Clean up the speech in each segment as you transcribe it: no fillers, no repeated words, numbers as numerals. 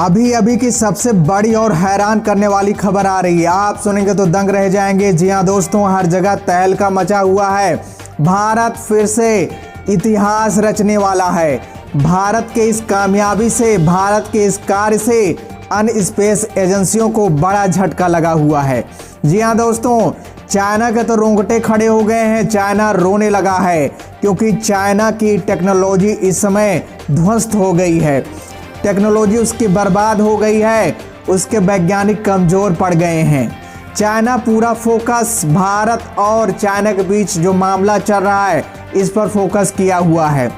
अभी अभी की सबसे बड़ी और हैरान करने वाली खबर आ रही है। आप सुनेंगे तो दंग रह जाएंगे। जी हां दोस्तों, हर जगह तहलका मचा हुआ है। भारत फिर से इतिहास रचने वाला है। भारत के इस कामयाबी से, भारत के इस कार्य से अन्य स्पेस एजेंसियों को बड़ा झटका लगा हुआ है। जी हां दोस्तों, चाइना के तो रोंगटे खड़े हो गए हैं। चाइना रोने लगा है क्योंकि चाइना की टेक्नोलॉजी इस समय ध्वस्त हो गई है। टेक्नोलॉजी उसकी बर्बाद हो गई है। उसके वैज्ञानिक कमज़ोर पड़ गए हैं। चाइना पूरा फोकस भारत और चाइना के बीच जो मामला चल रहा है इस पर फोकस किया हुआ है।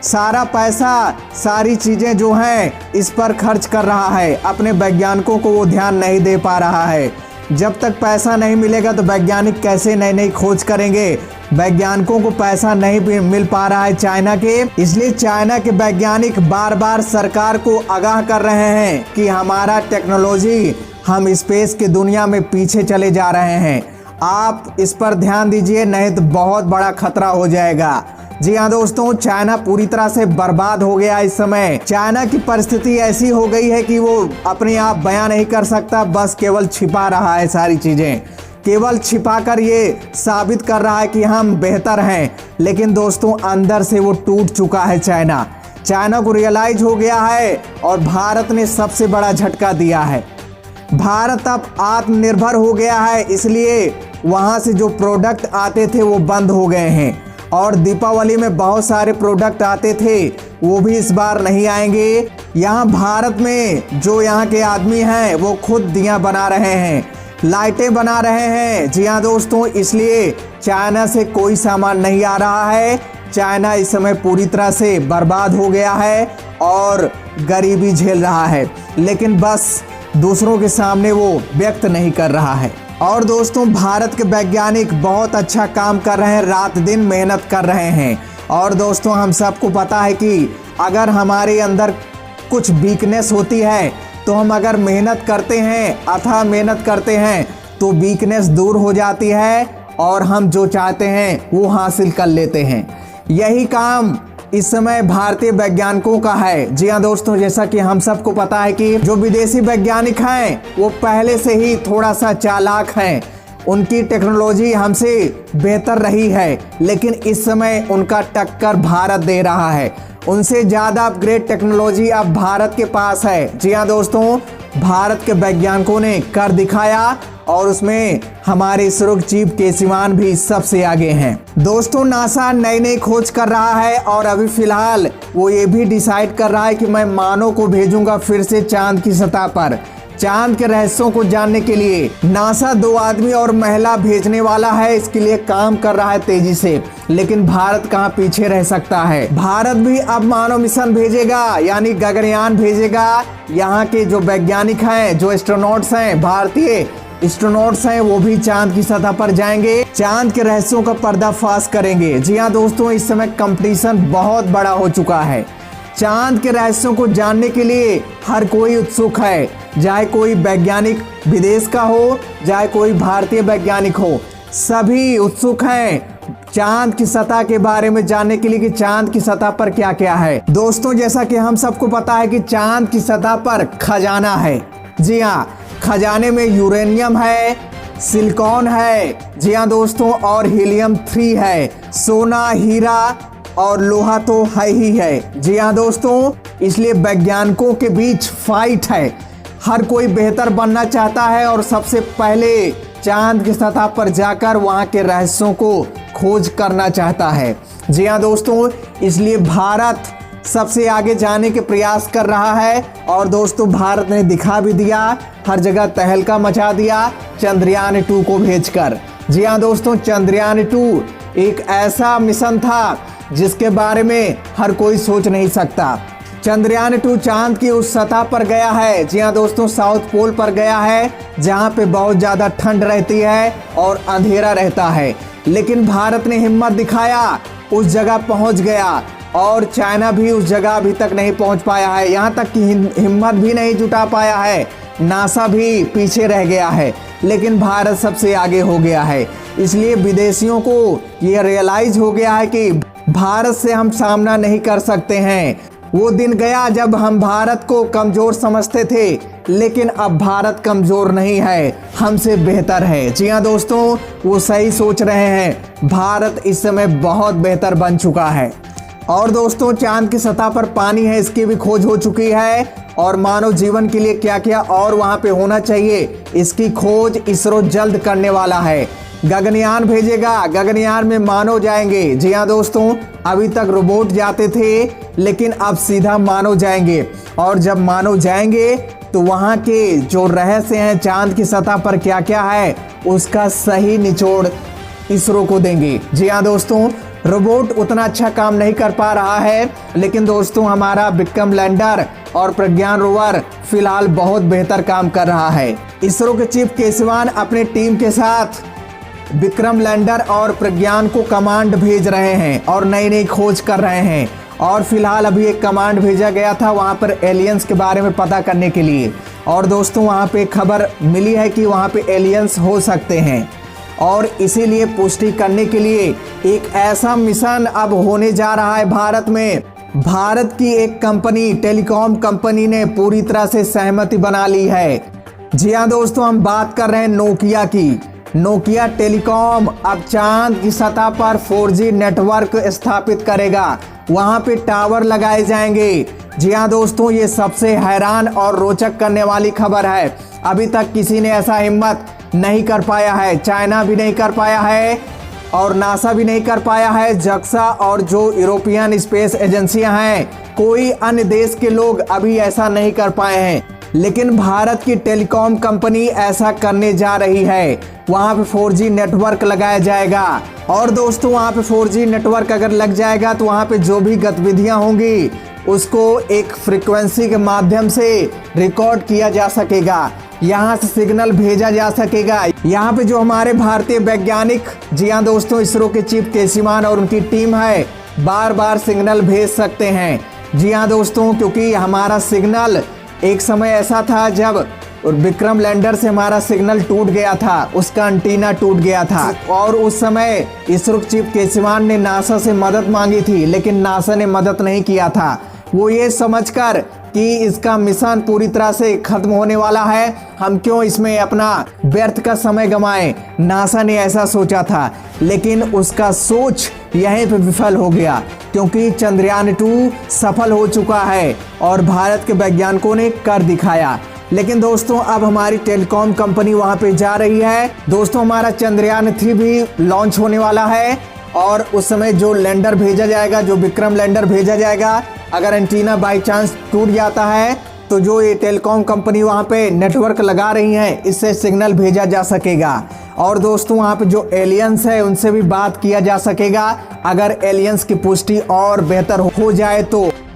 सारा पैसा, सारी चीज़ें जो हैं इस पर खर्च कर रहा है। अपने वैज्ञानिकों को वो ध्यान नहीं दे पा रहा है। जब तक पैसा नहीं मिलेगा तो वैज्ञानिक कैसे नई नई खोज करेंगे। वैज्ञानिकों को पैसा नहीं मिल पा रहा है चाइना के, इसलिए चाइना के वैज्ञानिक बार बार सरकार को आगाह कर रहे हैं कि हमारा टेक्नोलॉजी, हम स्पेस की दुनिया में पीछे चले जा रहे हैं। आप इस पर ध्यान दीजिए, नहीं तो बहुत बड़ा खतरा हो जाएगा। जी हाँ दोस्तों, चाइना पूरी तरह से बर्बाद हो गया इस समय। चाइना की परिस्थिति ऐसी हो गई है कि वो अपने आप बयां नहीं कर सकता, बस केवल छिपा रहा है सारी चीज़ें। केवल छिपाकर ये साबित कर रहा है कि हम बेहतर हैं, लेकिन दोस्तों अंदर से वो टूट चुका है। चाइना को रियलाइज हो गया है और भारत ने सबसे बड़ा झटका दिया है। भारत अब आत्मनिर्भर हो गया है, इसलिए वहाँ से जो प्रोडक्ट आते थे वो बंद हो गए हैं। और दीपावली में बहुत सारे प्रोडक्ट आते थे वो भी इस बार नहीं आएंगे। यहाँ भारत में जो यहाँ के आदमी हैं वो खुद दिया बना रहे हैं, लाइटें बना रहे हैं। जी हाँ दोस्तों, इसलिए चाइना से कोई सामान नहीं आ रहा है। चाइना इस समय पूरी तरह से बर्बाद हो गया है और गरीबी झेल रहा है, लेकिन बस दूसरों के सामने वो व्यक्त नहीं कर रहा है। और दोस्तों, भारत के वैज्ञानिक बहुत अच्छा काम कर रहे हैं, रात दिन मेहनत कर रहे हैं। और दोस्तों, हम सबको पता है कि अगर हमारे अंदर कुछ वीकनेस होती है तो हम अगर मेहनत करते हैं, अथाह मेहनत करते हैं, तो वीकनेस दूर हो जाती है और हम जो चाहते हैं वो हासिल कर लेते हैं। यही काम इस समय भारतीय वैज्ञानिकों का है। जी हाँ दोस्तों, जैसा कि हम सबको पता है कि जो विदेशी वैज्ञानिक हैं वो पहले से ही थोड़ा सा चालाक हैं। उनकी टेक्नोलॉजी हमसे बेहतर रही है, लेकिन इस समय उनका टक्कर भारत दे रहा है। उनसे ज़्यादा अपग्रेड टेक्नोलॉजी अब भारत के पास है। जी हाँ दोस्तों, भारत के वैज्ञानिकों ने कर दिखाया और उसमें हमारे सुरक्षित के सीमान भी सबसे आगे हैं। दोस्तों, नासा नई नई खोज कर रहा है और अभी फिलहाल वो ये भी डिसाइड कर रहा है कि मैं मानव को भेजूंगा फिर से चांद की सतह पर। चांद के रहस्यों को जानने के लिए नासा 2 आदमी और महिला भेजने वाला है। इसके लिए काम कर रहा है तेजी से, लेकिन भारत कहां पीछे रह सकता है। भारत भी अब मानव मिशन भेजेगा, यानी गगनयान भेजेगा। यहाँ के जो वैज्ञानिक हैं, जो एस्ट्रोनॉट्स हैं, भारतीय एस्ट्रोनॉट्स हैं, वो भी चांद की सतह पर जाएंगे, चांद के रहस्यों का पर्दाफाश करेंगे। जी हाँ दोस्तों, इस समय कंपटीशन बहुत बड़ा हो चुका है। चांद के रहस्यों को जानने के लिए हर कोई उत्सुक है, चाहे कोई वैज्ञानिक विदेश का हो, चाहे कोई भारतीय वैज्ञानिक हो, सभी उत्सुक हैं चांद की सतह के बारे में जानने के लिए कि चांद की सतह पर क्या क्या है। दोस्तों, जैसा कि हम सबको पता है कि चांद की सतह पर खजाना है। जी हाँ, खजाने में यूरेनियम है, सिलिकॉन है, जी हाँ दोस्तों, और हीलियम 3 है। सोना, हीरा और लोहा तो है ही है। जी हाँ दोस्तों, इसलिए वैज्ञानिकों के बीच फाइट है। हर कोई बेहतर बनना चाहता है और सबसे पहले चांद की सतह पर जाकर वहाँ के रहस्यों को खोज करना चाहता है। जी हाँ दोस्तों, इसलिए भारत सबसे आगे जाने के प्रयास कर रहा है। और दोस्तों, भारत ने दिखा भी दिया, हर जगह तहलका मचा दिया चंद्रयान 2 को भेजकर। जी हाँ दोस्तों, चंद्रयान 2 एक ऐसा मिशन था जिसके बारे में हर कोई सोच नहीं सकता। चंद्रयान 2 चांद की उस सतह पर गया है। जी हाँ दोस्तों, साउथ पोल पर गया है, जहाँ पे बहुत ज़्यादा ठंड रहती है और अंधेरा रहता है। लेकिन भारत ने हिम्मत दिखाया, उस जगह पहुँच गया और चाइना भी उस जगह अभी तक नहीं पहुँच पाया है। यहाँ तक कि हिम्मत भी नहीं जुटा पाया है। नासा भी पीछे रह गया है, लेकिन भारत सबसे आगे हो गया है। इसलिए विदेशियों को ये रियलाइज हो गया है कि भारत से हम सामना नहीं कर सकते हैं। वो दिन गया जब हम भारत को कमजोर समझते थे, लेकिन अब भारत कमजोर नहीं है, हमसे बेहतर है। जी हाँ दोस्तों, वो सही सोच रहे हैं, भारत इस समय बहुत बेहतर बन चुका है। और दोस्तों, चांद की सतह पर पानी है, इसकी भी खोज हो चुकी है। और मानव जीवन के लिए क्या क्या और वहां पे होना चाहिए, इसकी खोज इसरो जल्द करने वाला है। गगनयान भेजेगा, गगनयान में मानव जाएंगे। जी हाँ दोस्तों, अभी तक रोबोट जाते थे, लेकिन अब सीधा मानव जाएंगे। और जब मानव जाएंगे तो वहां के जो रहस्य हैं चांद की सतह पर क्या क्या है, उसका सही निचोड़ इसरो को देंगे। जी हाँ दोस्तों, रोबोट उतना अच्छा काम नहीं कर पा रहा है, लेकिन दोस्तों हमारा विक्रम लैंडर और प्रज्ञान रोवर फिलहाल बहुत बेहतर काम कर रहा है। इसरो के चीफ के सिवान अपने टीम के साथ विक्रम लैंडर और प्रज्ञान को कमांड भेज रहे हैं और नई नई खोज कर रहे हैं। और फिलहाल अभी एक कमांड भेजा गया था वहां पर एलियंस के बारे में पता करने के लिए। और दोस्तों, वहां पे खबर मिली है कि वहां पे एलियंस हो सकते हैं, और इसीलिए पुष्टि करने के लिए एक ऐसा मिशन अब होने जा रहा है भारत में। भारत की एक कंपनी, टेलीकॉम कंपनी ने पूरी तरह से सहमति बना ली है। जी हाँ दोस्तों, हम बात कर रहे हैं नोकिया की। नोकिया टेलीकॉम अब चांद की सतह पर 4G नेटवर्क स्थापित करेगा, वहां पे टावर लगाए जाएंगे। जी हाँ दोस्तों, ये सबसे हैरान और रोचक करने वाली खबर है। अभी तक किसी ने ऐसा हिम्मत नहीं कर पाया है, चाइना भी नहीं कर पाया है और नासा भी नहीं कर पाया है। जक्सा और जो यूरोपियन स्पेस एजेंसियां हैं, कोई अन्य देश के लोग अभी ऐसा नहीं कर पाए हैं, लेकिन भारत की टेलीकॉम कंपनी ऐसा करने जा रही है। वहां पे 4G नेटवर्क लगाया जाएगा। और दोस्तों, वहां पे 4G नेटवर्क अगर लग जाएगा तो वहां पे जो भी गतिविधियां होंगी उसको एक फ्रीक्वेंसी के माध्यम से रिकॉर्ड किया जा सकेगा, यहाँ से सिग्नल भेजा जा सकेगा। यहाँ पे जो हमारे भारतीय वैज्ञानिक, जी हाँ दोस्तों, इसरो के चीफ के सिवान और उनकी टीम है, बार बार सिग्नल भेज सकते हैं। जी हाँ दोस्तों, क्योंकि हमारा सिग्नल एक समय ऐसा था जब विक्रम लैंडर से हमारा सिग्नल टूट गया था, उसका एंटीना टूट गया था। और उस समय इसरो चीफ के सिवान ने नासा से मदद मांगी थी, लेकिन नासा ने मदद नहीं किया था। वो ये समझकर कि इसका मिशन पूरी तरह से खत्म होने वाला है, हम क्यों इसमें अपना व्यर्थ का समय गंवाएं, नासा ने ऐसा सोचा था। लेकिन उसका सोच यहीं पे विफल हो गया, क्योंकि चंद्रयान 2 सफल हो चुका है और भारत के वैज्ञानिकों ने कर दिखाया। लेकिन दोस्तों, अब हमारी टेलीकॉम कंपनी वहां पे जा रही है। दोस्तों, हमारा चंद्रयान 3 भी लॉन्च होने वाला है, और उस समय जो लैंडर भेजा जाएगा, जो विक्रम लैंडर भेजा जाएगा, अगर एंटीना बाई चांस टूट जाता है तो जो ये टेलीकॉम कंपनी वहाँ पे नेटवर्क लगा रही है, इससे सिग्नल भेजा जा सकेगा। और दोस्तों, वहाँ पे जो एलियंस है उनसे भी बात किया जा सकेगा। अगर एलियंस की पुष्टि और बेहतर हो जाए तो